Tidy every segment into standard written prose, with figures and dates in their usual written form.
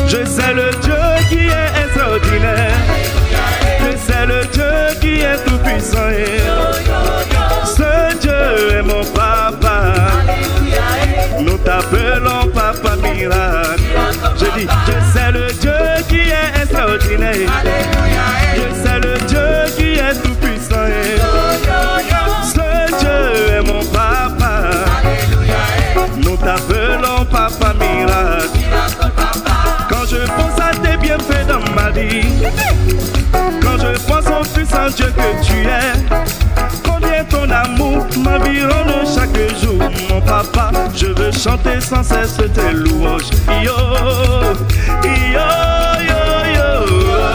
Je sais le Dieu qui est extraordinaire. Je sais le Dieu qui est tout puissant. Ce Dieu est mon papa. Nous t'appelons papa miracle. Je dis, je sais le Dieu qui est extraordinaire. Je sais le Dieu qui est tout puissant. Ce Dieu est mon papa. Nous t'appelons papa miracle. Quand je pense à tes bienfaits dans ma vie, quand je pense au puissant Dieu que tu es, combien ton amour m'environne chaque jour, mon papa. Je veux chanter sans cesse tes louanges. Yo, yo, yo, yo.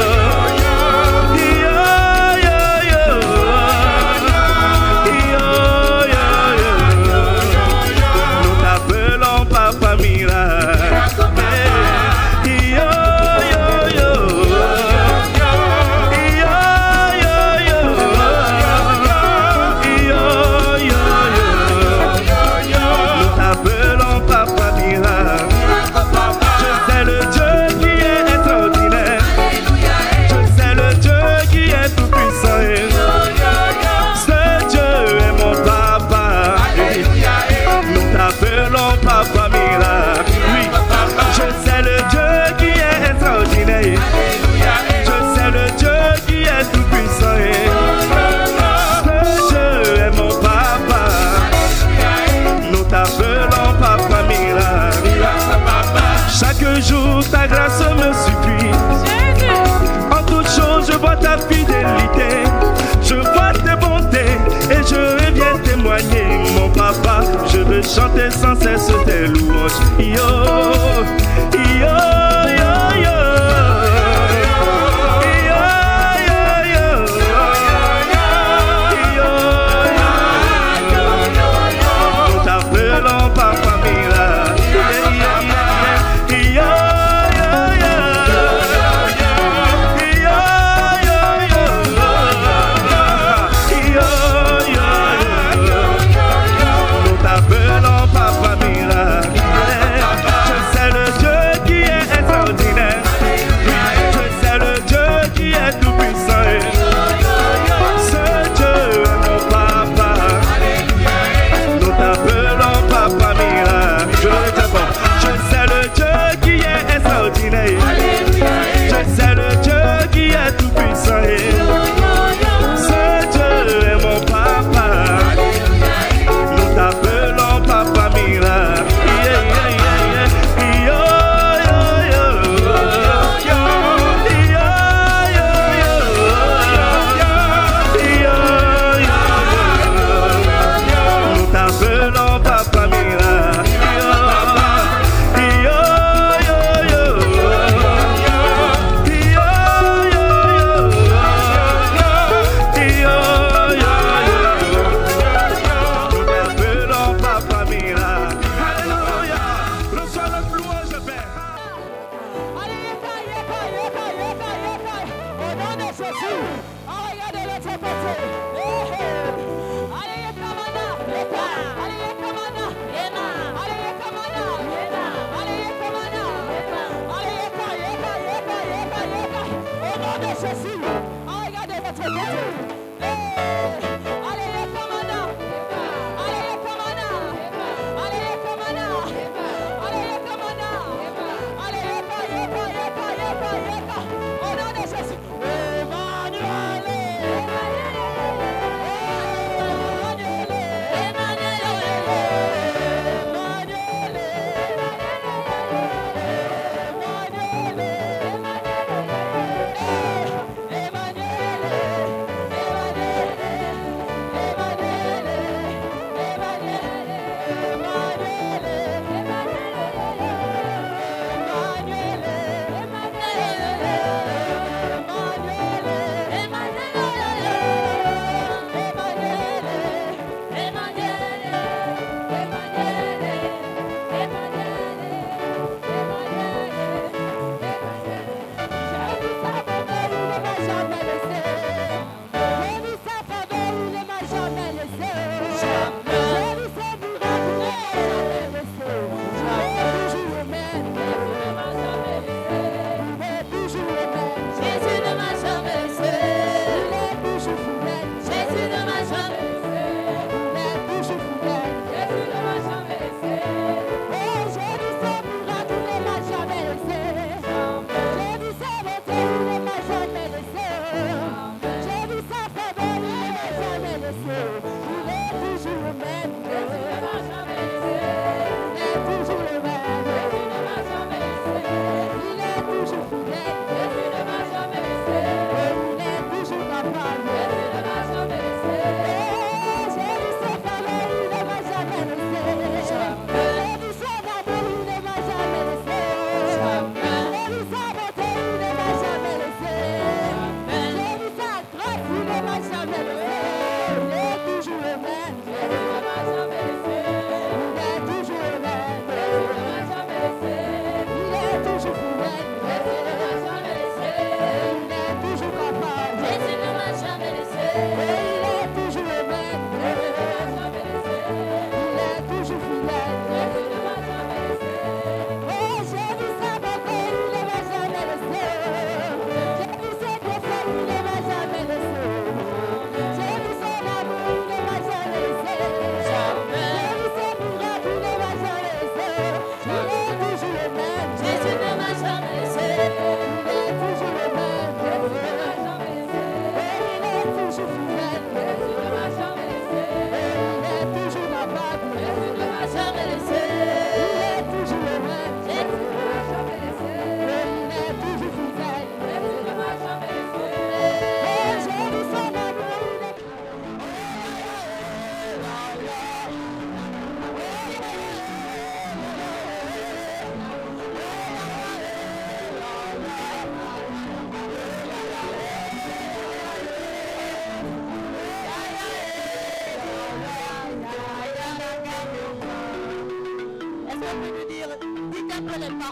Chaque jour ta grâce me suffit. En toutes choses je vois ta fidélité. Je vois tes bontés et je reviens témoigner. Mon papa, je veux chanter sans cesse tes louanges. Yo, yo, yo, yo.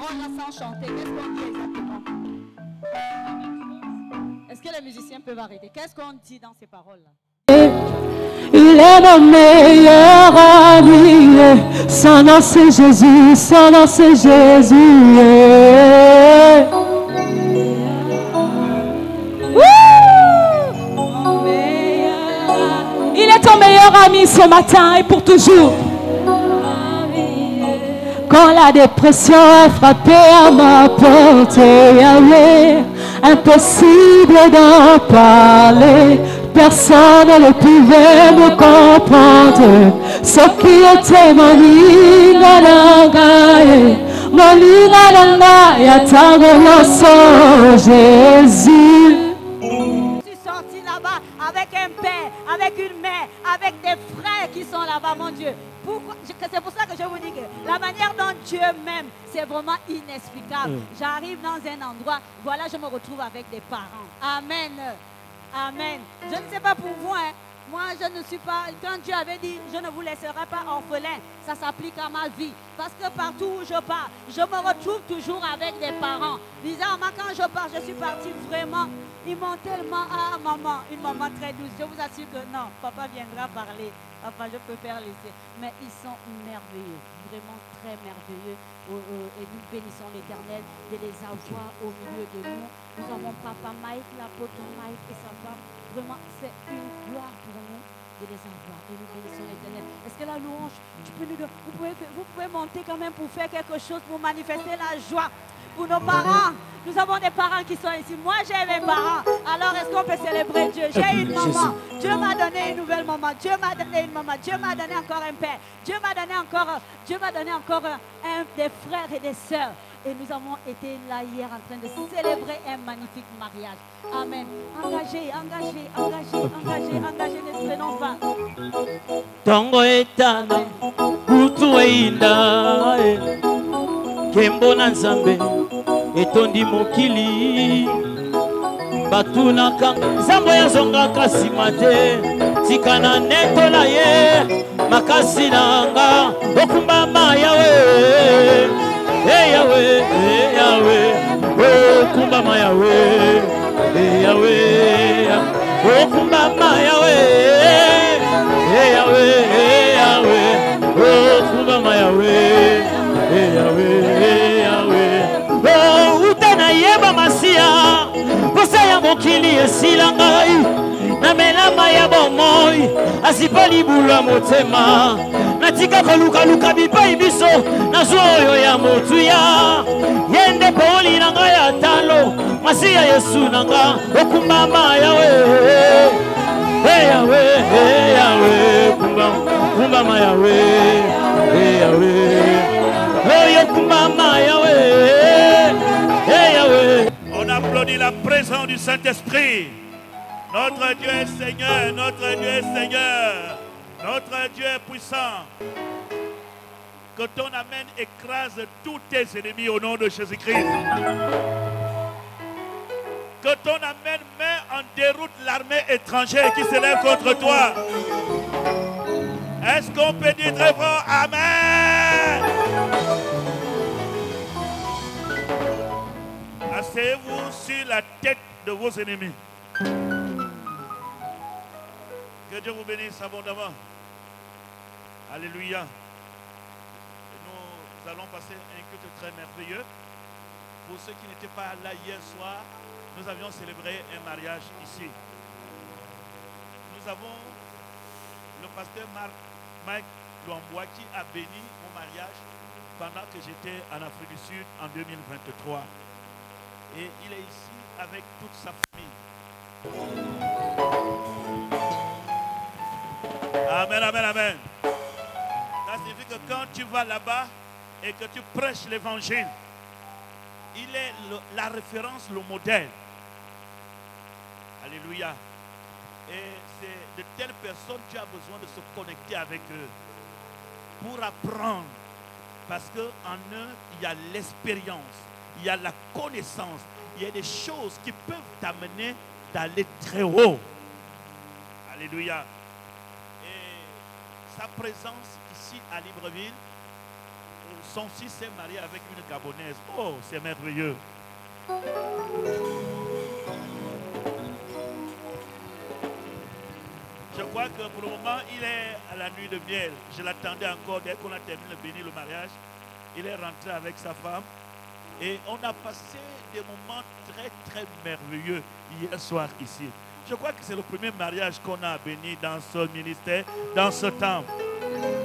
paroles-là sans chanter, qu'est-ce qu'on dit exactement? Est-ce que les musiciens peuvent arrêter? Qu'est-ce qu'on dit dans ces paroles-là? Il est mon meilleur ami, son nom c'est Jésus, son nom c'est Jésus. Il est ton meilleur ami ce matin et pour toujours. Quand la dépression a frappé à ma porte, Yahweh, impossible d'en parler. Personne ne pouvait me comprendre. Ce qui était mon Jésus. Je suis sorti là-bas avec un père, avec une mère, avec des frères qui sont là-bas, mon Dieu. C'est pour ça que je vous dis que la manière dont Dieu m'aime, c'est vraiment inexplicable. J'arrive dans un endroit, voilà, je me retrouve avec des parents. Amen. Amen. Je ne sais pas pour vous, hein. Moi, je ne suis pas... Quand Dieu avait dit, je ne vous laisserai pas orphelin, ça s'applique à ma vie. Parce que partout où je pars, je me retrouve toujours avec des parents. Bizarrement, quand je pars, je suis partie vraiment... Ils m'ont tellement... Ah, maman, une maman très douce. Je vous assure que non, papa viendra parler. Papa, je peux faire laisser. Mais ils sont merveilleux. Vraiment très merveilleux. Et nous bénissons l'Éternel de les avoir au milieu de nous. Nous avons papa Mike, l'apôtre Mike et sa femme. Vraiment, c'est une gloire pour nous de les avoir. Et nous bénissons l'Éternel. Est-ce que la louange, vous pouvez monter quand même pour faire quelque chose, pour manifester la joie pour nos parents? Nous avons des parents qui sont ici. Moi, j'ai mes parents. Alors, est-ce qu'on peut célébrer Dieu? J'ai une maman. Dieu m'a donné une nouvelle maman. Dieu m'a donné une maman. Dieu m'a donné encore un père. Dieu m'a donné encore des frères et des sœurs. Et nous avons été là hier en train de célébrer un magnifique mariage. Amen. Engagez, ne traînons pas. Tongo etana, kutu einda, kembo na nzambe, etondi mokili. Batunaka, zambo ya zonga kasima te, tikana netola ye, makasi nanga, okumbama yawe. Hey Yahweh, hey Yahweh, oh kumbama Yahweh, hey Yahweh, oh kumbama Yahweh, hey Yahweh, hey Yahweh, oh kumbama Yahweh, hey Yahweh, hey Yahweh, oh utana yeba masia, posa ya mokili esilangai. Na melama ya bomoi asipali bula motema natika koluka luka bipai biso na zoyo ya motuya yende poli nanga ya talo masia Yesu nanga okumbama yawe hey yawe hey yawe kumbama yawe hey yawe hey kumbama yawe hey yawe. On applaudit la présence du Saint-Esprit. Notre Dieu est Seigneur, notre Dieu est Seigneur, notre Dieu est puissant. Que ton amen écrase tous tes ennemis au nom de Jésus-Christ. Que ton amen met en déroute l'armée étrangère qui se lève contre toi. Est-ce qu'on peut dire très fort Amen? Asseyez-vous sur la tête de vos ennemis. Que Dieu vous bénisse abondamment. Alléluia. Et nous allons passer un culte très merveilleux. Pour ceux qui n'étaient pas là hier soir, nous avions célébré un mariage ici. Nous avons le pasteur Mike Luamboua qui a béni mon mariage pendant que j'étais en Afrique du Sud en 2023. Et il est ici avec toute sa famille. Amen, amen, amen. Ça signifie que quand tu vas là-bas et que tu prêches l'évangile, il est la référence, le modèle. Alléluia. Et c'est de telles personnes que tu as besoin de se connecter avec eux pour apprendre. Parce qu'en eux, il y a l'expérience, il y a la connaissance, il y a des choses qui peuvent t'amener d'aller très haut. Alléluia. Et sa présence ici à Libreville son fils s'est marié avec une Gabonaise. Oh, c'est merveilleux. Je crois que pour le moment, il est à la nuit de miel. Je l'attendais encore dès qu'on a terminé de bénir le mariage. Il est rentré avec sa femme. Et on a passé des moments très, très merveilleux hier soir ici. Je crois que c'est le premier mariage qu'on a béni dans ce ministère, dans ce temps.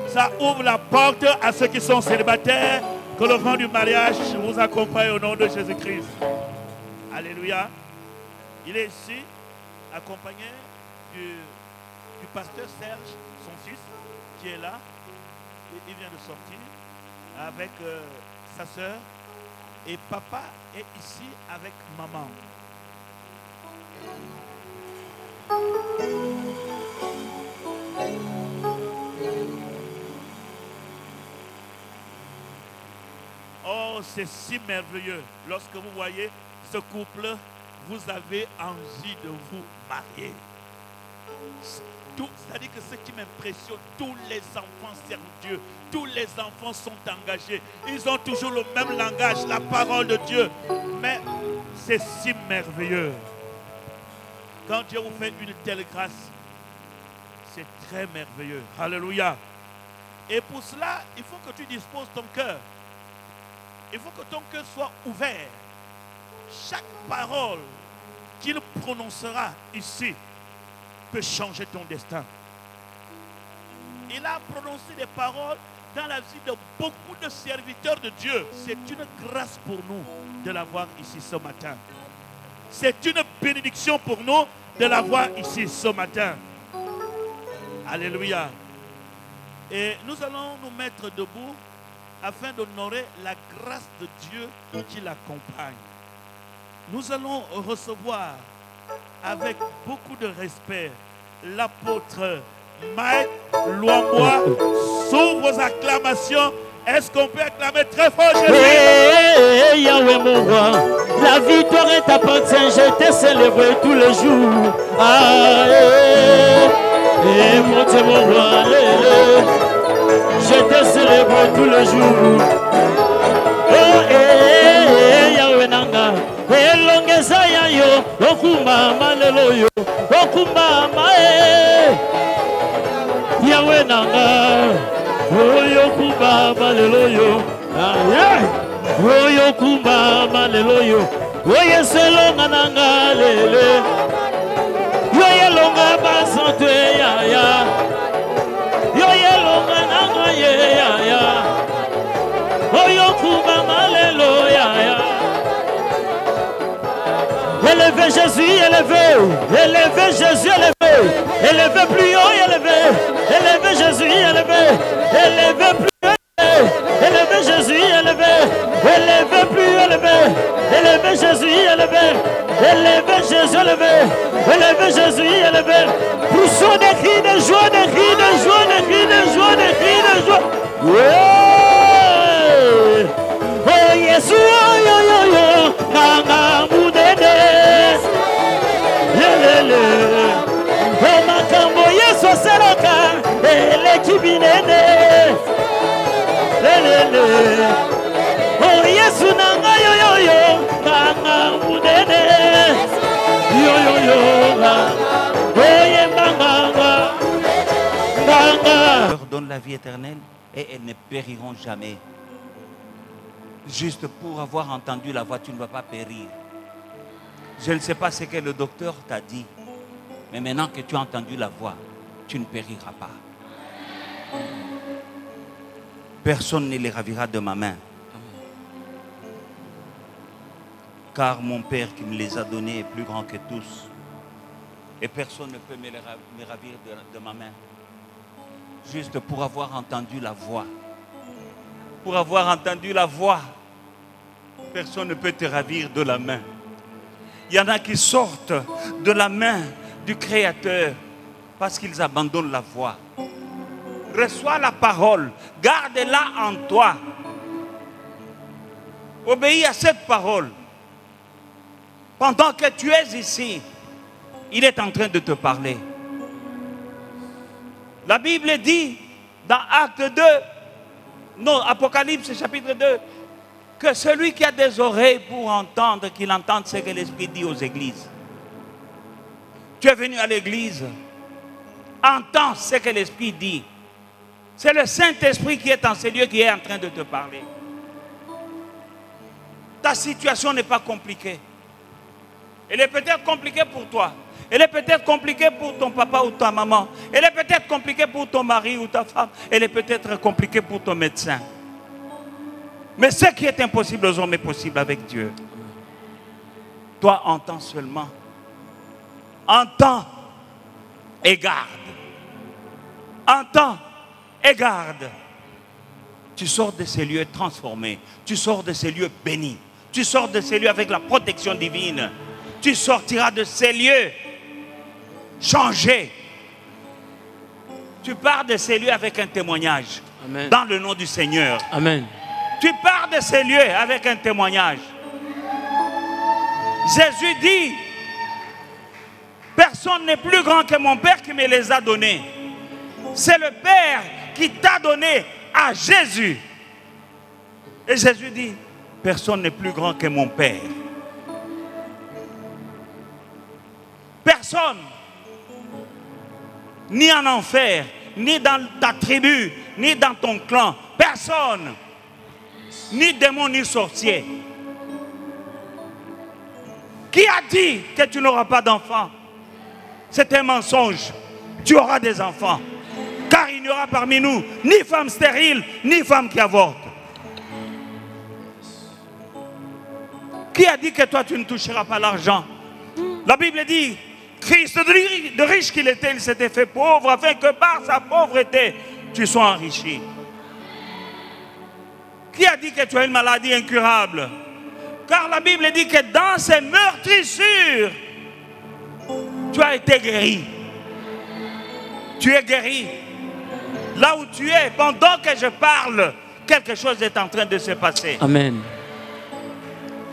Ça ouvre la porte à ceux qui sont célibataires. Que le vent du mariage vous accompagne au nom de Jésus-Christ. Alléluia. Il est ici, accompagné du pasteur Serge, son fils, qui est là. Il vient de sortir avec sa soeur. Et papa est ici avec maman. Oh, c'est si merveilleux. Lorsque vous voyez ce couple, vous avez envie de vous marier. C'est-à-dire que ce qui m'impressionne, tous les enfants servent Dieu. Tous les enfants sont engagés. Ils ont toujours le même langage, la parole de Dieu. Mais c'est si merveilleux. Quand Dieu vous fait une telle grâce, c'est très merveilleux. Alléluia. Et pour cela, il faut que tu disposes ton cœur. Il faut que ton cœur soit ouvert. Chaque parole qu'il prononcera ici peut changer ton destin. Il a prononcé des paroles dans la vie de beaucoup de serviteurs de Dieu. C'est une grâce pour nous de l'avoir ici ce matin. C'est une bénédiction pour nous de l'avoir ici ce matin. Alléluia. Et nous allons nous mettre debout afin d'honorer la grâce de Dieu qui l'accompagne. Nous allons recevoir avec beaucoup de respect l'apôtre Mike Luambois. Sous vos acclamations, est-ce qu'on peut acclamer très fort Jésus? Hey, Yahweh mon roi, la victoire est appartient, je t'ai célébré tous les jours. Ah, mon Dieu mon roi, je t'ai célébré tous les jours. Oh, Yahweh Nanga. Elongeza yayo okumama lelo yo okumama Yahweh nanga oyo kumama lelo yo oyo kumama lelo yo oye selonga nanga lele oye longa basante ya oye longa nanga ya oyo kumama lelo ya. Élevez Jésus, élevez, élevez Jésus, élevez, élevez plus haut, élevez, élevez Jésus, élevez, élevez plus haut, élevez Jésus, élevez, élevez plus haut, élevez, élevez Jésus, élevez, élevez Jésus, élevez, élevez Jésus, élevez. Poussons des cris de joie, des cris de joie, des cris de joie, des cris de joie. Oh Jésus, yo yo yo, nanga mudede, lelele, oh makambo Yesu seloka, ele kibinene, lelele, oh Yesu nanga yo yo yo, nanga mudede, yo yo yo, oye manga, manga. Leur donne la vie éternelle et elles ne périront jamais. Juste pour avoir entendu la voix, tu ne vas pas périr. Je ne sais pas ce que le docteur t'a dit, mais maintenant que tu as entendu la voix, tu ne périras pas. Personne ne les ravira de ma main. Car mon Père qui me les a donnés est plus grand que tous. Et personne ne peut me ravir de ma main. Juste pour avoir entendu la voix. Pour avoir entendu la voix, personne ne peut te ravir de la main. Il y en a qui sortent de la main du Créateur parce qu'ils abandonnent la voix. Reçois la parole, garde-la en toi. Obéis à cette parole. Pendant que tu es ici, il est en train de te parler. La Bible dit dans Acte 2, Non, Apocalypse chapitre 2. Que celui qui a des oreilles pour entendre, qu'il entende ce que l'Esprit dit aux églises. Tu es venu à l'église. Entends ce que l'Esprit dit. C'est le Saint-Esprit qui est en ces lieux qui est en train de te parler. Ta situation n'est pas compliquée. Elle est peut-être compliquée pour toi. Elle est peut-être compliquée pour ton papa ou ta maman. Elle est peut-être compliquée pour ton mari ou ta femme. Elle est peut-être compliquée pour ton médecin. Mais ce qui est impossible aux hommes est possible avec Dieu. Toi, entends seulement. Entends et garde. Entends et garde. Tu sors de ces lieux transformés. Tu sors de ces lieux bénis. Tu sors de ces lieux avec la protection divine. Tu sortiras de ces lieux changés. Tu pars de ces lieux avec un témoignage. Amen. Dans le nom du Seigneur. Amen. Tu pars de ces lieux avec un témoignage. Jésus dit, personne n'est plus grand que mon Père qui me les a donnés. C'est le Père qui t'a donné à Jésus. Et Jésus dit, personne n'est plus grand que mon Père. Personne, ni en enfer, ni dans ta tribu, ni dans ton clan, personne, ni démon, ni sorcier. Qui a dit que tu n'auras pas d'enfants? C'est un mensonge. Tu auras des enfants. Car il n'y aura parmi nous ni femme stérile, ni femme qui avorte. Qui a dit que toi tu ne toucheras pas l'argent? La Bible dit, Christ de riche qu'il était, il s'était fait pauvre afin que par sa pauvreté tu sois enrichi. Qui a dit que tu as une maladie incurable? Car la Bible dit que dans ces meurtrissures, tu as été guéri. Tu es guéri. Là où tu es, pendant que je parle, quelque chose est en train de se passer. Amen.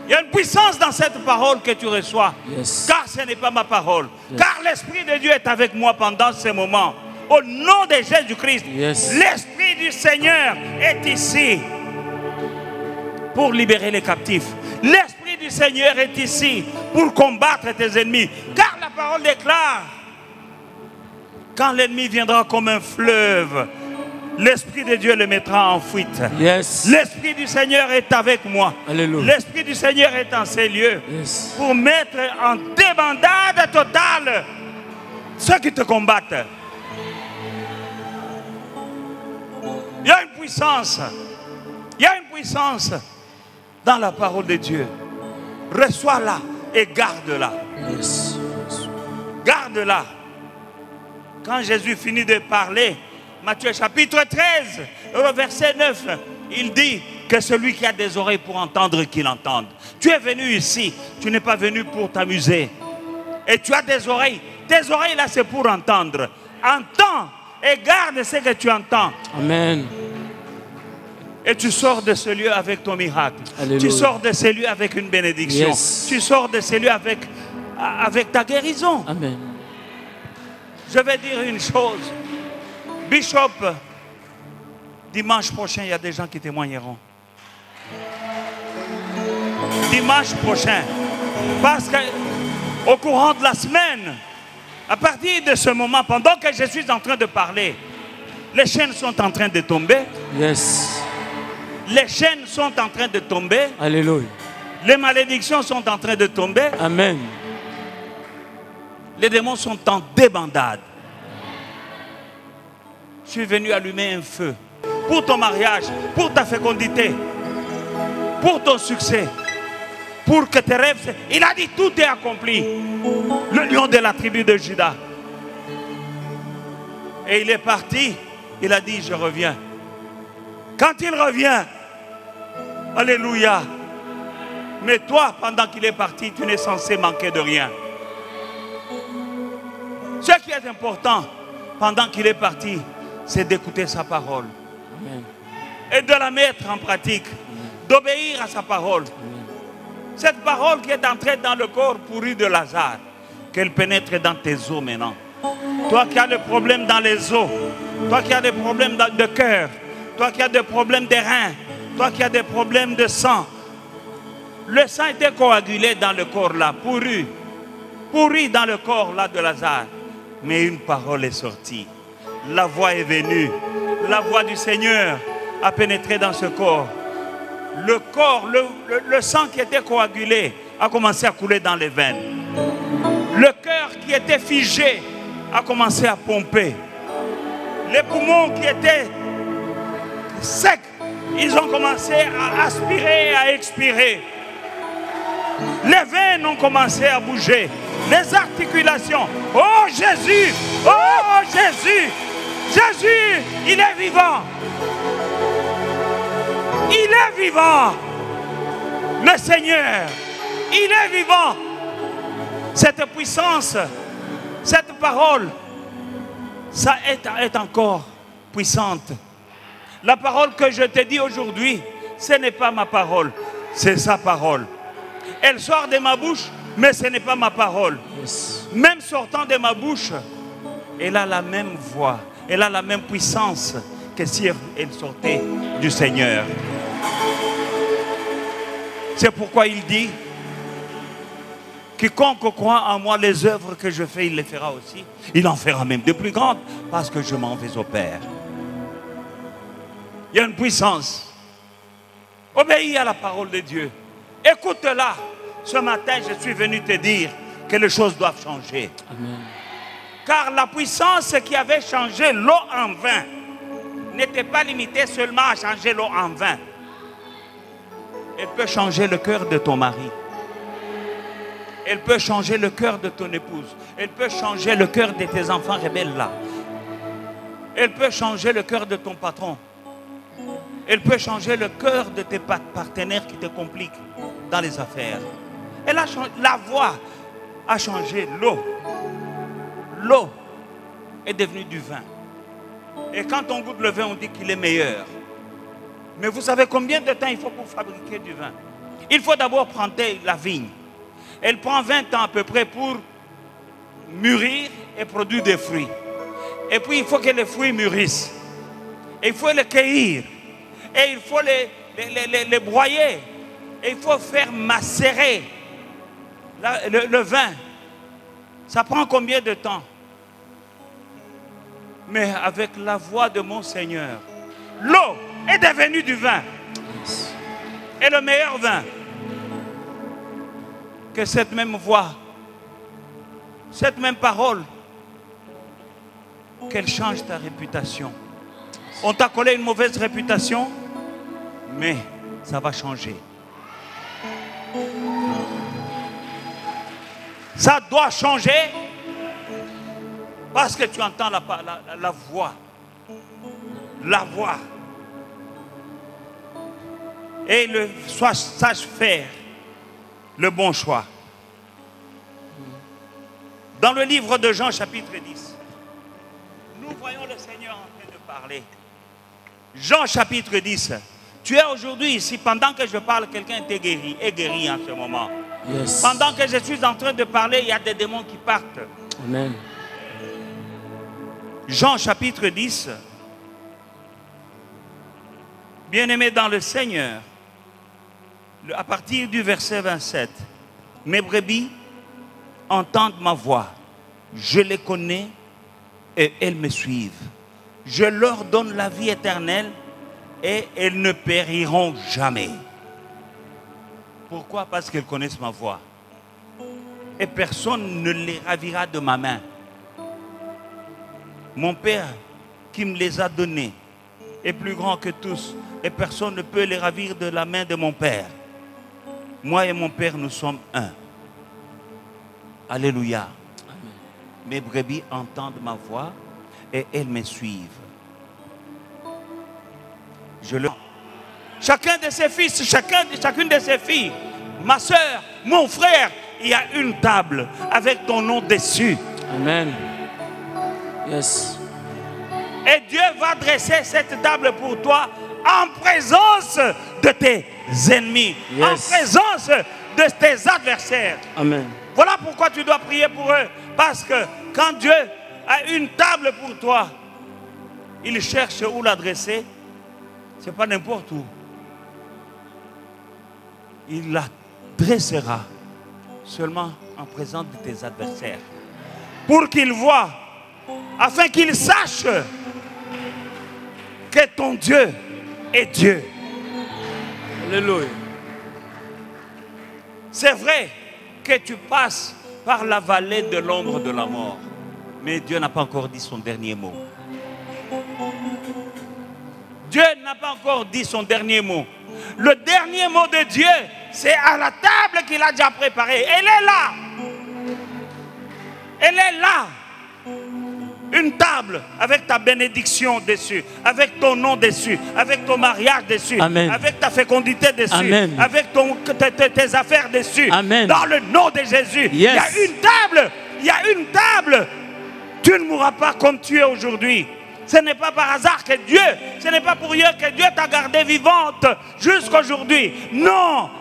Il y a une puissance dans cette parole que tu reçois. Yes. Car ce n'est pas ma parole. Yes. Car l'Esprit de Dieu est avec moi pendant ce moment. Au nom de Jésus-Christ, Yes. l'Esprit du Seigneur est ici pour libérer les captifs. L'Esprit du Seigneur est ici pour combattre tes ennemis. Car la parole déclare, quand l'ennemi viendra comme un fleuve, l'Esprit de Dieu le mettra en fuite. Yes. L'Esprit du Seigneur est avec moi. Alléluia. L'Esprit du Seigneur est en ces lieux Yes. pour mettre en débandade totale ceux qui te combattent. Il y a une puissance. Il y a une puissance dans la parole de Dieu. Reçois-la et garde-la. Yes. Garde-la. Quand Jésus finit de parler, Matthieu chapitre 13, verset 9, il dit que celui qui a des oreilles pour entendre, qu'il entende. Tu es venu ici, tu n'es pas venu pour t'amuser. Et tu as des oreilles. Tes oreilles là, c'est pour entendre. Entends et garde ce que tu entends. Amen. Et tu sors de ce lieu avec ton miracle. Alléluia. Tu sors de ce lieu avec une bénédiction. Yes. Tu sors de ce lieu avec ta guérison. Amen. Je vais dire une chose. Bishop, dimanche prochain, il y a des gens qui témoigneront. Dimanche prochain. Parce qu'au courant de la semaine, à partir de ce moment, pendant que je suis en train de parler, les chaînes sont en train de tomber. Yes. Les chaînes sont en train de tomber. Alléluia. Les malédictions sont en train de tomber. Amen. Les démons sont en débandade. Je suis venu allumer un feu pour ton mariage, pour ta fécondité, pour ton succès, pour que tes rêves... Il a dit tout est accompli. Le lion de la tribu de Juda. Et il est parti. Il a dit, je reviens. Quand il revient, alléluia. Mais toi, pendant qu'il est parti, tu n'es censé manquer de rien. Ce qui est important, pendant qu'il est parti, c'est d'écouter sa parole. Amen. Et de la mettre en pratique. D'obéir à sa parole. Cette parole qui est entrée dans le corps pourri de Lazare, qu'elle pénètre dans tes os maintenant. Toi qui as des problèmes dans les os, toi qui as des problèmes de cœur, toi qui as des problèmes de reins, toi qui as des problèmes de sang. Le sang était coagulé dans le corps là, pourri dans le corps là de Lazare. Mais une parole est sortie. La voix est venue. La voix du Seigneur a pénétré dans ce corps. Le corps, le sang qui était coagulé a commencé à couler dans les veines. Le cœur qui était figé a commencé à pomper. Les poumons qui étaient secs, ils ont commencé à aspirer et à expirer. Les veines ont commencé à bouger. Les articulations. Oh Jésus! Oh Jésus! Jésus, il est vivant. Il est vivant. Le Seigneur, il est vivant. Cette puissance, cette parole, ça est encore puissante. La parole que je te dis aujourd'hui, ce n'est pas ma parole, c'est sa parole. Elle sort de ma bouche, mais ce n'est pas ma parole. Yes. Même sortant de ma bouche, elle a la même voix, elle a la même puissance que si elle sortait du Seigneur. C'est pourquoi il dit, quiconque croit en moi, les œuvres que je fais, il les fera aussi. Il en fera même de plus grandes, parce que je m'en vais au Père. Il y a une puissance. Obéis à la parole de Dieu. Écoute-la. Ce matin, je suis venu te dire que les choses doivent changer. Amen. Car la puissance qui avait changé l'eau en vin n'était pas limitée seulement à changer l'eau en vin. Elle peut changer le cœur de ton mari. Elle peut changer le cœur de ton épouse. Elle peut changer le cœur de tes enfants rebelles là. Elle peut changer le cœur de ton patron. Elle peut changer le cœur de tes partenaires qui te compliquent dans les affaires. Elle a changé, la voix a changé l'eau. L'eau est devenue du vin. Et quand on goûte le vin, on dit qu'il est meilleur. Mais vous savez combien de temps il faut pour fabriquer du vin? Il faut d'abord planter la vigne. Elle prend 20 ans à peu près pour mûrir et produire des fruits. Et puis il faut que les fruits mûrissent. Et il faut les cueillir. Et il faut les broyer. Et il faut faire macérer le vin. Ça prend combien de temps? Mais avec la voix de mon Seigneur, l'eau est devenue du vin. Et le meilleur vin. Que cette même voix, cette même parole, qu'elle change ta réputation. On t'a collé une mauvaise réputation, mais ça va changer. Ça doit changer parce que tu entends la voix. La voix. Et sache faire le bon choix. Dans le livre de Jean chapitre 10, nous voyons le Seigneur en train de parler. Jean chapitre 10. Tu es aujourd'hui ici, pendant que je parle, quelqu'un est guéri en ce moment. Yes. Pendant que je suis en train de parler, il y a des démons qui partent. Amen. Jean chapitre 10. Bien-aimé dans le Seigneur, à partir du verset 27, mes brebis entendent ma voix, je les connais et elles me suivent. Je leur donne la vie éternelle et elles ne périront jamais. Pourquoi? Parce qu'elles connaissent ma voix. Et personne ne les ravira de ma main. Mon Père qui me les a donnés est plus grand que tous et personne ne peut les ravir de la main de mon Père. Moi et mon Père, nous sommes un. Alléluia. Amen. Mes brebis entendent ma voix et elles me suivent. Chacun de ses fils, chacune de ses filles, ma soeur, mon frère, il y a une table avec ton nom dessus. Amen. Yes. Et Dieu va dresser cette table pour toi en présence de tes ennemis, Yes. en présence de tes adversaires. Amen. Voilà pourquoi tu dois prier pour eux. Parce que quand Dieu a une table pour toi, il cherche où l'adresser. Ce n'est pas n'importe où. Il la dressera seulement en présence de tes adversaires. Pour qu'ils voient, afin qu'ils sachent que ton Dieu est Dieu. Alléluia. C'est vrai que tu passes par la vallée de l'ombre de la mort. Mais Dieu n'a pas encore dit son dernier mot. Dieu n'a pas encore dit son dernier mot. Le dernier mot de Dieu, c'est à la table qu'il a déjà préparée. Elle est là. Elle est là. Une table avec ta bénédiction dessus, avec ton nom dessus, avec ton mariage dessus, Amen. avec ta fécondité dessus, Amen. avec tes affaires dessus. Amen. Dans le nom de Jésus, Yes. il y a une table. Il y a une table. Tu ne mourras pas comme tu es aujourd'hui. Ce n'est pas par hasard que Dieu, ce n'est pas pour rien que Dieu t'a gardé vivante jusqu'à aujourd'hui. Non.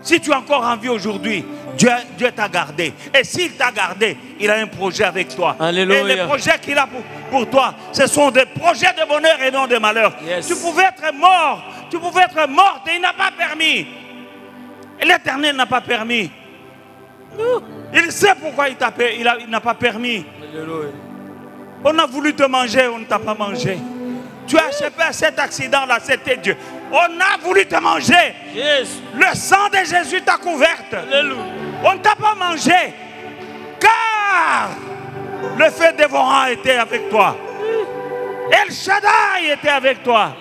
Si tu es encore en vie aujourd'hui, Dieu t'a gardé. Et s'il t'a gardé, il a un projet avec toi. Alléluia. Et les projets qu'il a pour toi, ce sont des projets de bonheur et non de malheur. Yes. Tu pouvais être mort. Tu pouvais être morte et il n'a pas permis. Et l'Éternel n'a pas permis. Il sait pourquoi il n'a pas permis. Alléluia. On a voulu te manger, on ne t'a pas mangé. Tu as échappé à cet accident-là, c'était Dieu. On a voulu te manger. Yes. Le sang de Jésus t'a couverte. Alléluia. On ne t'a pas mangé. Car le feu dévorant était avec toi. El Shaddai était avec toi.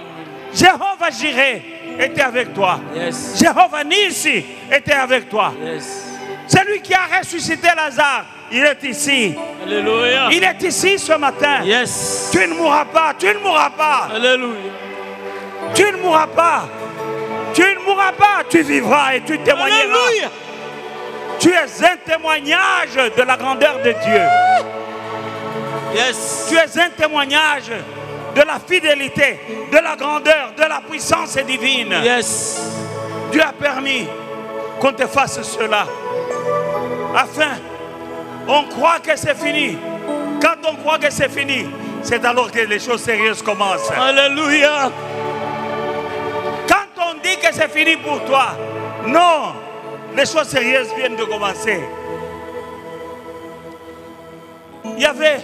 Jéhovah Jireh était avec toi. Yes. Jéhovah Nissi était avec toi. Yes. Celui qui a ressuscité Lazare, il est ici. Alléluia. Il est ici ce matin. Yes. Tu ne mourras pas, tu ne mourras pas. Alléluia. Tu ne mourras pas. Tu ne mourras pas, tu vivras et tu témoigneras. Alléluia. Tu es un témoignage de la grandeur de Dieu. Yes. Tu es un témoignage de la fidélité, de la grandeur, de la puissance divine. Yes. Dieu a permis qu'on te fasse cela. Afin, on croit que c'est fini. Quand on croit que c'est fini, c'est alors que les choses sérieuses commencent. Alléluia. Quand on dit que c'est fini pour toi, non, les choses sérieuses viennent de commencer. Il y avait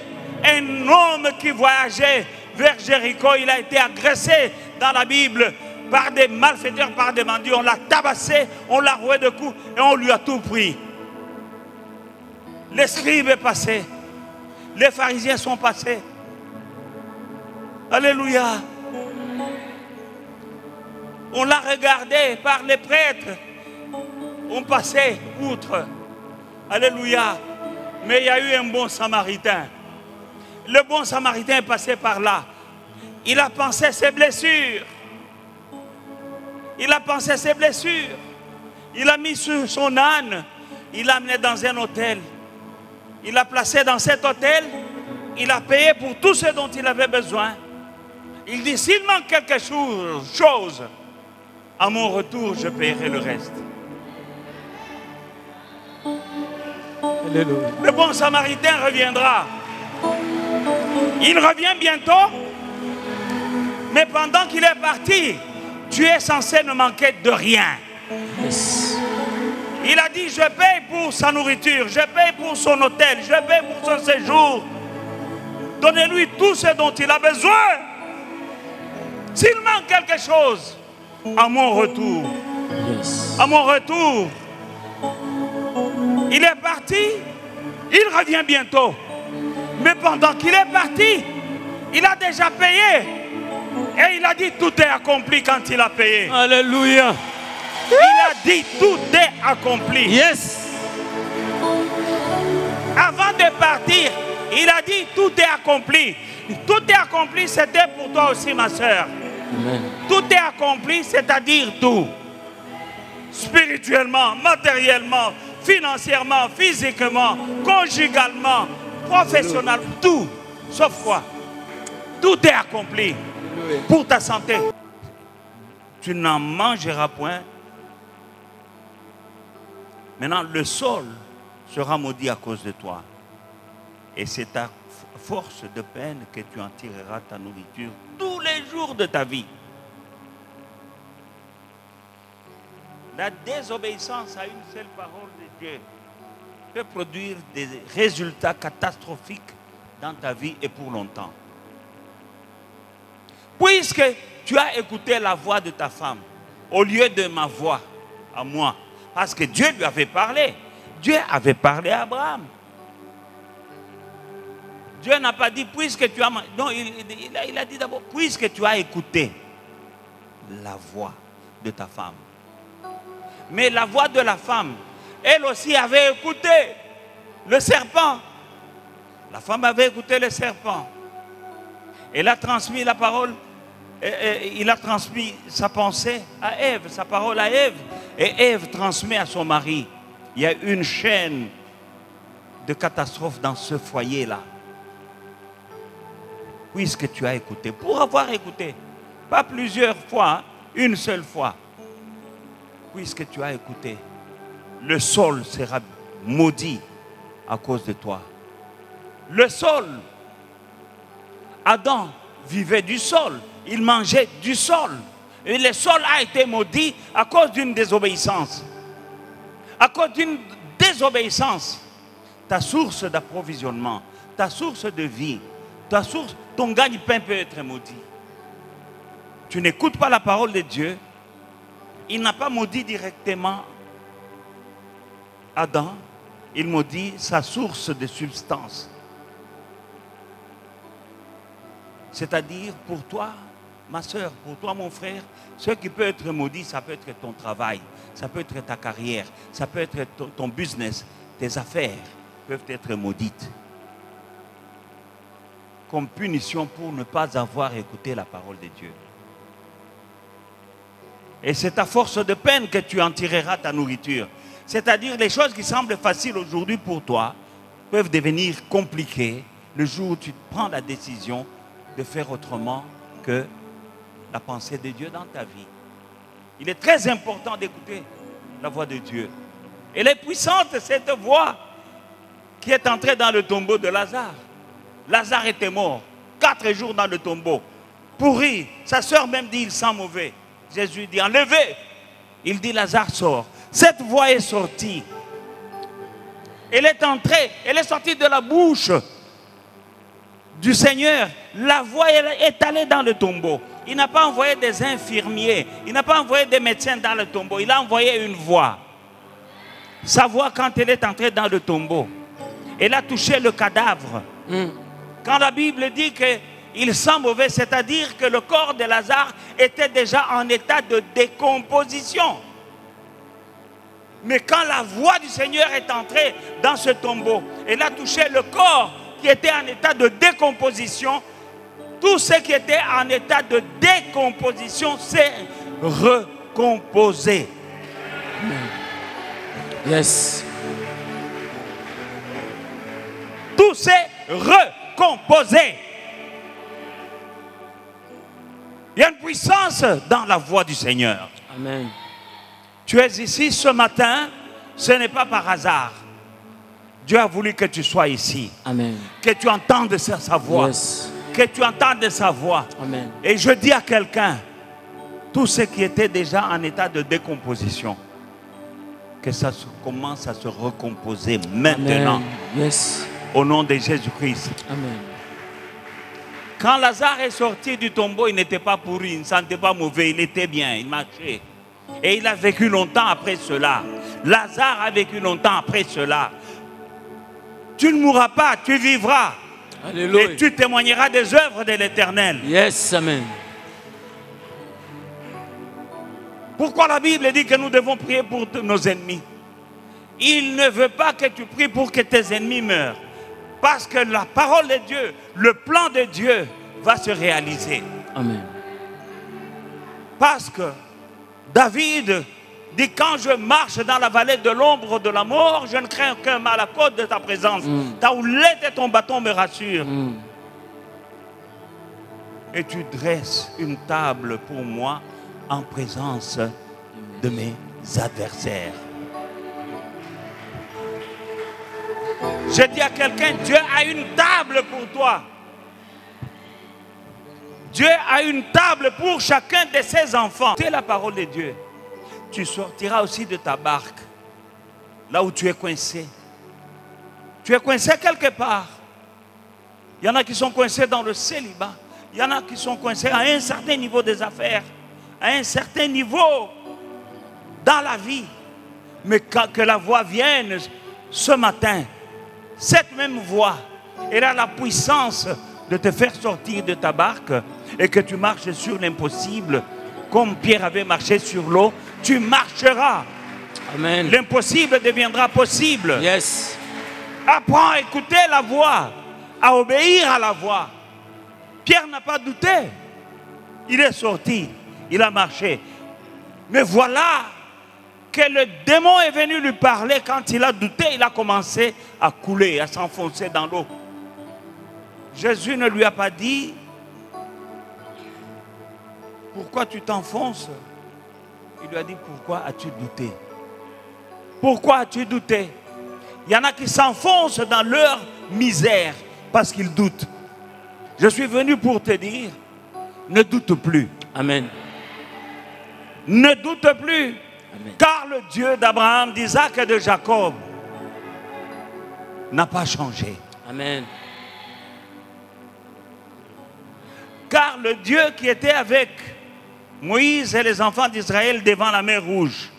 un homme qui voyageait vers Jéricho. Il a été agressé dans la Bible par des malfaiteurs, par des mendiants. On l'a tabassé, on l'a roué de coups et on lui a tout pris. Les scribes est passé. Les pharisiens sont passés. Alléluia. On l'a regardé par les prêtres. On passait outre. Alléluia. Mais il y a eu un bon samaritain. Le bon samaritain est passé par là. Il a pensé ses blessures. Il a pensé ses blessures. Il a mis sur son âne. Il l'a amené dans un hôtel. Il l'a placé dans cet hôtel. Il a payé pour tout ce dont il avait besoin. Il dit, s'il manque quelque chose, à mon retour, je paierai le reste. Alléluia. Le bon samaritain reviendra. Il revient bientôt. Mais pendant qu'il est parti, tu es censé ne manquer de rien. Yes. Il a dit, je paye pour sa nourriture, je paye pour son hôtel, je paye pour son séjour. Donnez-lui tout ce dont il a besoin. S'il manque quelque chose, à mon retour, Yes. à mon retour, il est parti, il revient bientôt. Mais pendant qu'il est parti, il a déjà payé. Et il a dit, tout est accompli quand il a payé. Alléluia. Il a dit, tout est accompli. Yes. Avant de partir, il a dit, tout est accompli. Tout est accompli, c'était pour toi aussi, ma soeur. Amen. Tout est accompli, c'est-à-dire tout. Spirituellement, matériellement, financièrement, physiquement, conjugalement, professionnellement, tout. Sauf quoi? Tout est accompli pour ta santé. Tu n'en mangeras point. Maintenant, le sol sera maudit à cause de toi. Et c'est à force de peine que tu en tireras ta nourriture tous les jours de ta vie. La désobéissance à une seule parole de Dieu peut produire des résultats catastrophiques dans ta vie et pour longtemps. Puisque tu as écouté la voix de ta femme au lieu de ma voix à moi, parce que Dieu lui avait parlé. Dieu avait parlé à Abraham. Dieu n'a pas dit puisque tu as... Non, il a dit d'abord puisque tu as écouté la voix de ta femme. Mais la voix de la femme, elle aussi avait écouté le serpent. La femme avait écouté le serpent. Elle a transmis la parole, il a transmis sa pensée à Ève, sa parole à Ève. Et Ève transmet à son mari. Il y a une chaîne de catastrophes dans ce foyer-là. Puisque tu as écouté, pour avoir écouté, pas plusieurs fois, hein, une seule fois. Puisque tu as écouté, le sol sera maudit à cause de toi. Le sol, Adam vivait du sol, il mangeait du sol. Et le sol a été maudit à cause d'une désobéissance. À cause d'une désobéissance, ta source d'approvisionnement, ta source de vie, ta source, ton gagne-pain peut être maudit. Tu n'écoutes pas la parole de Dieu. Il n'a pas maudit directement Adam, il maudit sa source de substance. C'est-à-dire pour toi, ma soeur, pour toi mon frère, ce qui peut être maudit, ça peut être ton travail, ça peut être ta carrière, ça peut être ton business, tes affaires peuvent être maudites. Comme punition pour ne pas avoir écouté la parole de Dieu. Et c'est à force de peine que tu en tireras ta nourriture. C'est-à-dire les choses qui semblent faciles aujourd'hui pour toi peuvent devenir compliquées le jour où tu prends la décision de faire autrement que la pensée de Dieu dans ta vie. Il est très important d'écouter la voix de Dieu. Elle est puissante, cette voix qui est entrée dans le tombeau de Lazare. Lazare était mort, 4 jours dans le tombeau, pourri. Sa sœur même dit, il sent mauvais. Jésus dit, enlevez. Il dit, Lazare sort. Cette voix est sortie. Elle est entrée, elle est sortie de la bouche du Seigneur. La voix est allée dans le tombeau. Il n'a pas envoyé des infirmiers, il n'a pas envoyé des médecins dans le tombeau. Il a envoyé une voix. Sa voix, quand elle est entrée dans le tombeau, elle a touché le cadavre. Quand la Bible dit qu'il sent mauvais, c'est-à-dire que le corps de Lazare était déjà en état de décomposition. Mais quand la voix du Seigneur est entrée dans ce tombeau, elle a touché le corps qui était en état de décomposition. Tout ce qui était en état de décomposition s'est recomposé. Yes. Tout s'est recomposé. Il y a une puissance dans la voix du Seigneur. Amen. Tu es ici ce matin, ce n'est pas par hasard. Dieu a voulu que tu sois ici. Amen. Que tu entendes sa voix. Yes. Que tu entendes sa voix. Amen. Et je dis à quelqu'un, tout ce qui était déjà en état de décomposition, que ça commence à se recomposer maintenant. Amen. Yes. Au nom de Jésus-Christ. Amen. Quand Lazare est sorti du tombeau, il n'était pas pourri, il ne sentait pas mauvais, il était bien, il marchait. Et il a vécu longtemps après cela. Lazare a vécu longtemps après cela. Tu ne mourras pas, tu vivras. Alléluia. Et tu témoigneras des œuvres de l'Éternel. Yes, amen. Pourquoi la Bible dit que nous devons prier pour nos ennemis? Il ne veut pas que tu pries pour que tes ennemis meurent. Parce que la parole de Dieu, le plan de Dieu va se réaliser. Amen. Parce que David dit, quand je marche dans la vallée de l'ombre de la mort, je ne crains aucun mal à cause de ta présence. Ta houlette et ton bâton me rassurent. Et tu dresses une table pour moi en présence de mes adversaires. Je dis à quelqu'un, Dieu a une table pour toi. Dieu a une table pour chacun de ses enfants. C'est la parole de Dieu. Tu sortiras aussi de ta barque, là où tu es coincé. Tu es coincé quelque part. Il y en a qui sont coincés dans le célibat. Il y en a qui sont coincés à un certain niveau des affaires, à un certain niveau dans la vie. Mais que la voix vienne ce matin, cette même voix, elle a la puissance de te faire sortir de ta barque et que tu marches sur l'impossible. Comme Pierre avait marché sur l'eau, tu marcheras. Amen. L'impossible deviendra possible. Yes. Apprends à écouter la voix, à obéir à la voix. Pierre n'a pas douté. Il est sorti, il a marché. Mais voilà que le démon est venu lui parler. Quand il a douté, il a commencé à couler, à s'enfoncer dans l'eau. Jésus ne lui a pas dit: pourquoi tu t'enfonces? Il lui a dit: pourquoi as-tu douté? Pourquoi as-tu douté? Il y en a qui s'enfoncent dans leur misère parce qu'ils doutent. Je suis venu pour te dire, ne doute plus. Amen. Ne doute plus. Amen. Car le Dieu d'Abraham, d'Isaac et de Jacob n'a pas changé. Amen. Car le Dieu qui était avec Moïse et les enfants d'Israël devant la mer Rouge,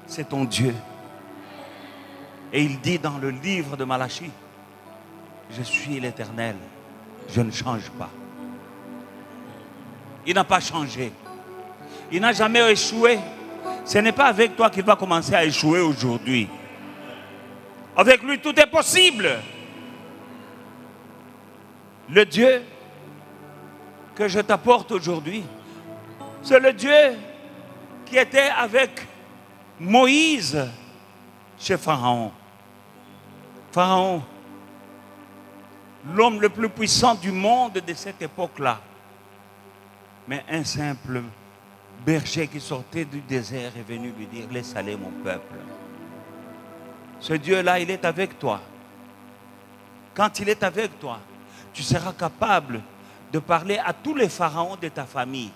c'est ton Dieu. Et il dit dans le livre de Malachie: je suis l'Éternel, je ne change pas. Il n'a pas changé. Il n'a jamais échoué. Ce n'est pas avec toi qu'il va commencer à échouer aujourd'hui. Avec lui, tout est possible. Le Dieu que je t'apporte aujourd'hui, c'est le Dieu qui était avec Moïse chez Pharaon. Pharaon, l'homme le plus puissant du monde de cette époque-là. Mais un simple berger qui sortait du désert est venu lui dire: laisse aller mon peuple. Ce Dieu-là, il est avec toi. Quand il est avec toi, tu seras capable de parler à tous les pharaons de ta famille.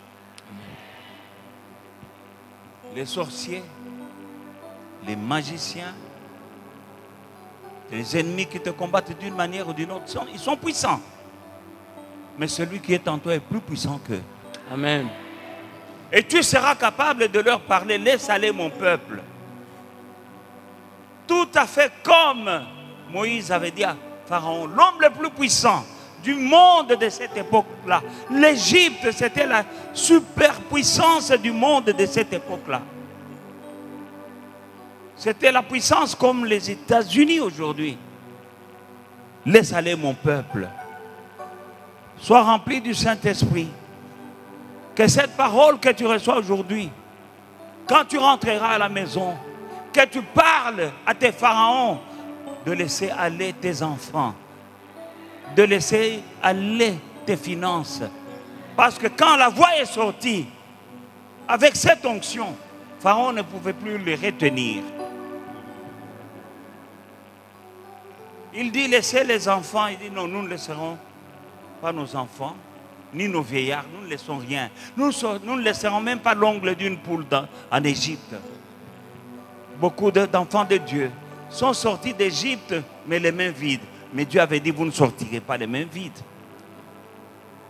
Les sorciers, les magiciens, les ennemis qui te combattent d'une manière ou d'une autre, ils sont puissants. Mais celui qui est en toi est plus puissant qu'eux. Amen. Et tu seras capable de leur parler: laisse aller mon peuple. Tout à fait comme Moïse avait dit à Pharaon, l'homme le plus puissant du monde de cette époque-là. L'Égypte, c'était la superpuissance du monde de cette époque-là. C'était la puissance comme les États-Unis aujourd'hui. Laisse aller mon peuple. Sois rempli du Saint-Esprit. Que cette parole que tu reçois aujourd'hui, quand tu rentreras à la maison, que tu parles à tes pharaons de laisser aller tes enfants, de laisser aller tes finances. Parce que quand la voix est sortie, avec cette onction, Pharaon ne pouvait plus les retenir. Il dit: laissez les enfants. Il dit: non, nous ne laisserons pas nos enfants, ni nos vieillards, nous ne laissons rien. Nous ne laisserons même pas l'ongle d'une poule en Égypte. Beaucoup d'enfants de Dieu sont sortis d'Égypte, mais les mains vides. Mais Dieu avait dit: vous ne sortirez pas les mains vides.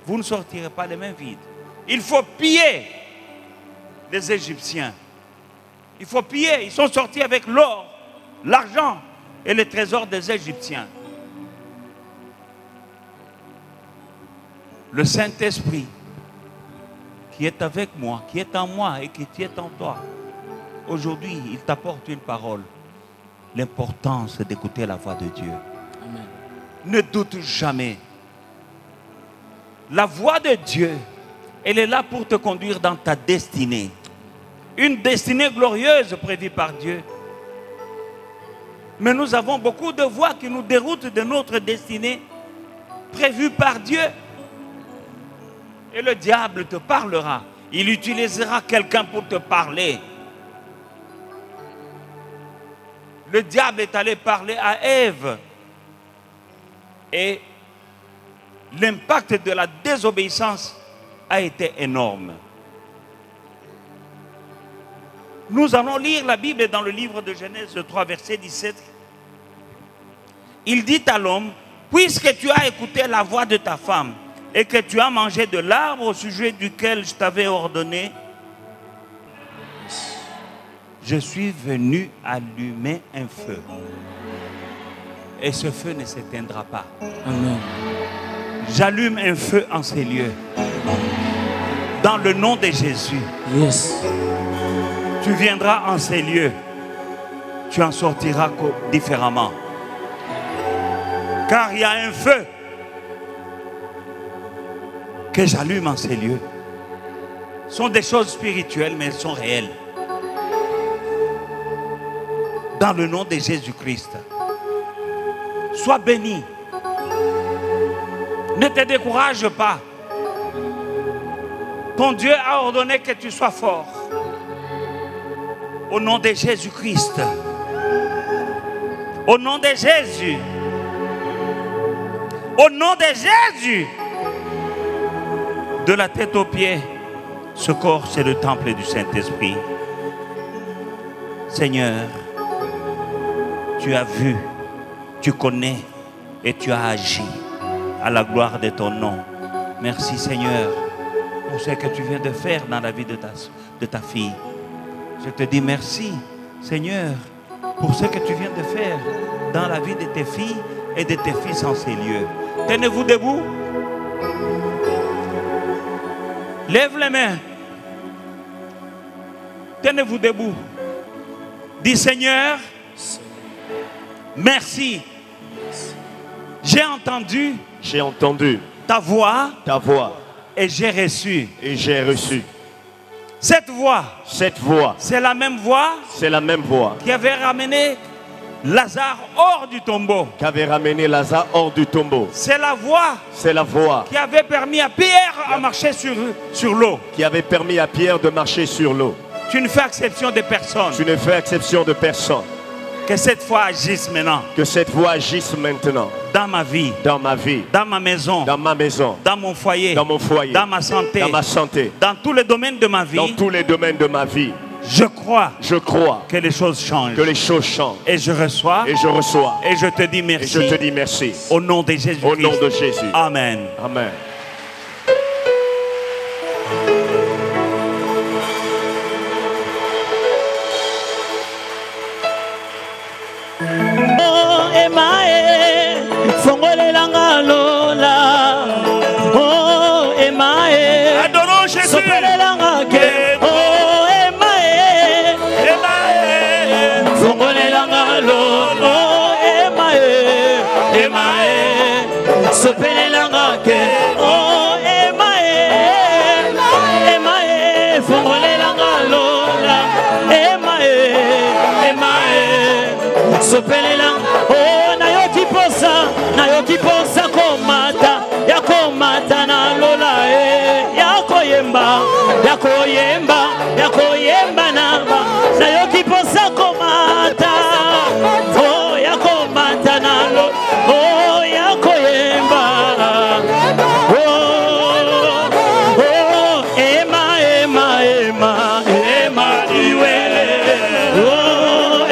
Vous ne sortirez pas les mains vides. Il faut piller les Égyptiens. Il faut piller. Ils sont sortis avec l'or, l'argent et les trésors des Égyptiens. Le Saint-Esprit qui est avec moi, qui est en moi et qui est en toi, aujourd'hui, il t'apporte une parole. L'importance d'écouter la voix de Dieu. Amen. Ne doute jamais. La voix de Dieu, elle est là pour te conduire dans ta destinée. Une destinée glorieuse prévue par Dieu. Mais nous avons beaucoup de voix qui nous déroutent de notre destinée prévue par Dieu. Et le diable te parlera. Il utilisera quelqu'un pour te parler. le diable est allé parler à Ève. Et l'impact de la désobéissance a été énorme. Nous allons lire la Bible dans le livre de Genèse 3, verset 17. Il dit à l'homme, puisque tu as écouté la voix de ta femme et que tu as mangé de l'arbre au sujet duquel je t'avais ordonné, je suis venu allumer un feu. Et ce feu ne s'éteindra pas. Amen. J'allume un feu en ces lieux. Dans le nom de Jésus. Yes. Tu viendras en ces lieux. Tu en sortiras différemment. Car il y a un feu que j'allume en ces lieux. Ce sont des choses spirituelles, mais elles sont réelles. Dans le nom de Jésus-Christ. Sois béni. Ne te décourage pas. Ton Dieu a ordonné que tu sois fort. Au nom de Jésus-Christ. Au nom de Jésus. Au nom de Jésus. De la tête aux pieds, ce corps, c'est le temple du Saint-Esprit. Seigneur, tu as vu, tu connais et tu as agi à la gloire de ton nom. Merci Seigneur pour ce que tu viens de faire dans la vie de ta fille. Je te dis merci Seigneur pour ce que tu viens de faire dans la vie de tes filles et de tes fils en ces lieux. Tenez-vous debout. Lève les mains. Tenez-vous debout. Dis Seigneur, merci. J'ai entendu ta voix et j'ai reçu. Cette voix, c'est la même voix qui avait ramené Lazare hors du tombeau. C'est la voix qui avait permis à Pierre de marcher sur l'eau. Tu ne fais exception de personne. Que cette voix agisse maintenant. Dans ma vie. Dans ma maison. Dans mon foyer. Dans ma santé. Dans tous les domaines de ma vie. Je crois que les choses changent. Et je reçois. Et je te dis merci. Au nom de Jésus-Christ. Amen. Adorons Jésus. Oh, nayoki posa komata na lola yakoyemba naba nayoki posa komata oh yakomata na lola oh yakoyemba oh ema iwele oh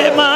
ema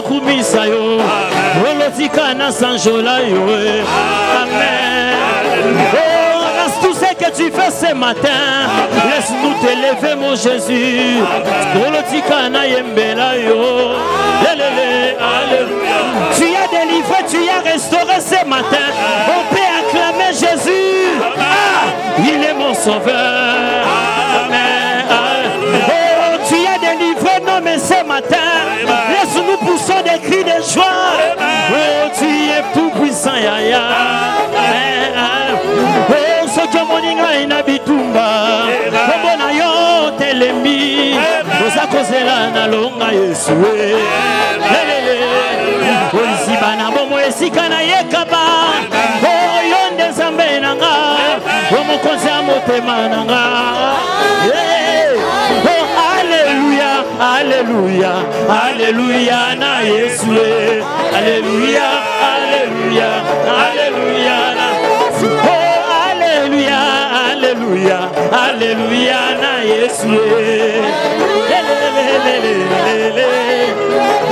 kumisa yo olotika na sanjola yo amen. Oh, tout ce que tu fais ce matin, laisse-nous t'élever mon Jésus. Olotika na yembela yo alléluia. Tu as délivré, tu as restauré ce matin. On peut acclamer Jésus. Ah, il est mon sauveur. Amen. Oh, tu es délivré, non, mais ce matin, laisse-nous poussons des cris de joie. Oh, tu es tout puissant, Yaya. Oh, ce que mon inga inabitumba. Comme on a yo telemi. Nous a causé la nalonga Yesue. Olisibana bomo esikana yekaba. Oh, yonde zambe nanga. Omo konza motema nanga. Oh, alléluia, alléluia, alléluia na Yesue. Alléluia, alléluia, alléluia na Yesue. Oh, alléluia, alléluia, alléluia na Yesue.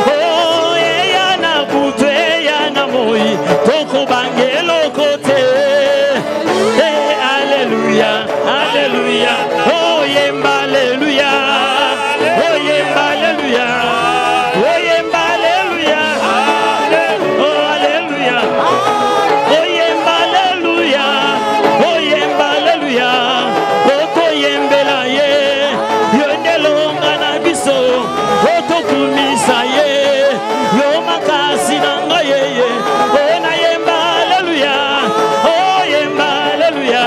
Oh, yana butu, yana moi, toko bangelo kote. Alléluia, alléluia, oh yemba, alléluia, oh yemba, alléluia, oh yemba, alléluia, oh alléluia, oh yemba, alléluia, oh yemba, alléluia, oh to yembela ye, yondelonga na biso, oh to kumisa ye, yo makasi nanga ye, oh na yemba, alléluia, oh yemba, alléluia.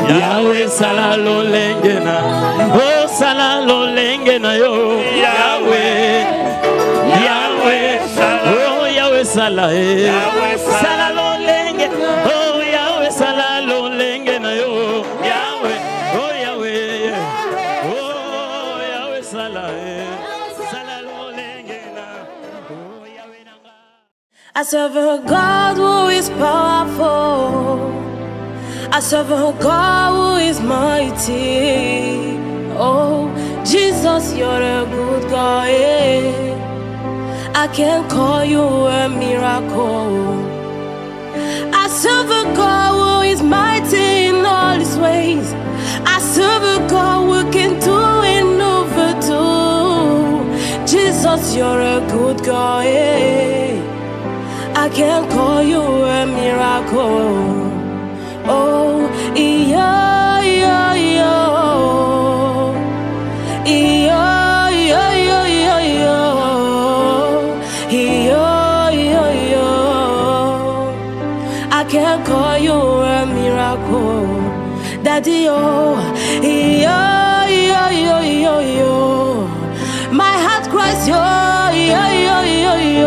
Yahweh salalo lengena, oh salalo lengena yo. Yahweh, Yahweh, oh Yahweh salae, salalo lengena, oh Yahweh salalo lengena yo. Yahweh, oh Yahweh, oh Yahweh salae, salalo lengena, oh Yahweh nanga. I serve a God who is powerful. I serve a God who is mighty. Oh, Jesus, you're a good God. I can call you a miracle. I serve a God who is mighty in all his ways. I serve a God who can do and overdo. Jesus, you're a good God. I can call you a miracle. Oh, yeah, yeah, yeah. Yeah, yeah, yeah, yeah, yeah. Yeah, yeah, yeah. I can call you a miracle. Daddy, oh, yeah, yeah, yeah, yeah, yeah. My heart cries, yeah, yeah, yeah, yeah, yeah.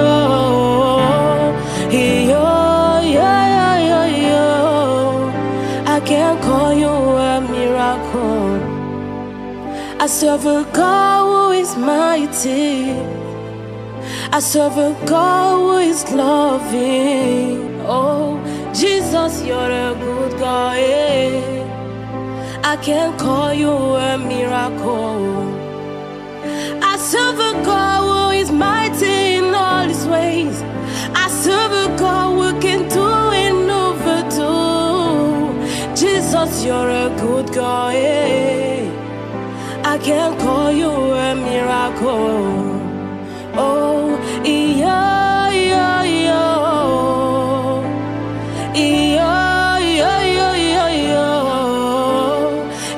I can call you a miracle. I serve a God who is mighty. I serve a God who is loving. Oh, Jesus, you're a good God. I can call you a miracle. I serve a God who is mighty in all his ways. I serve a God who can do and overdo. Jesus, you're a good God. I can call you a miracle. Oh, yeah, yeah, yeah. Yeah, yeah, yeah, yeah, yeah.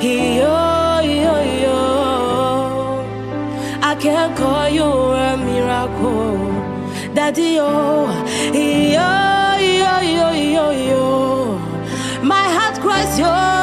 Yeah, yeah, yeah. I can call you a miracle. Daddy, oh, yeah, yeah, yeah, yeah, yeah. My heart cries, yo.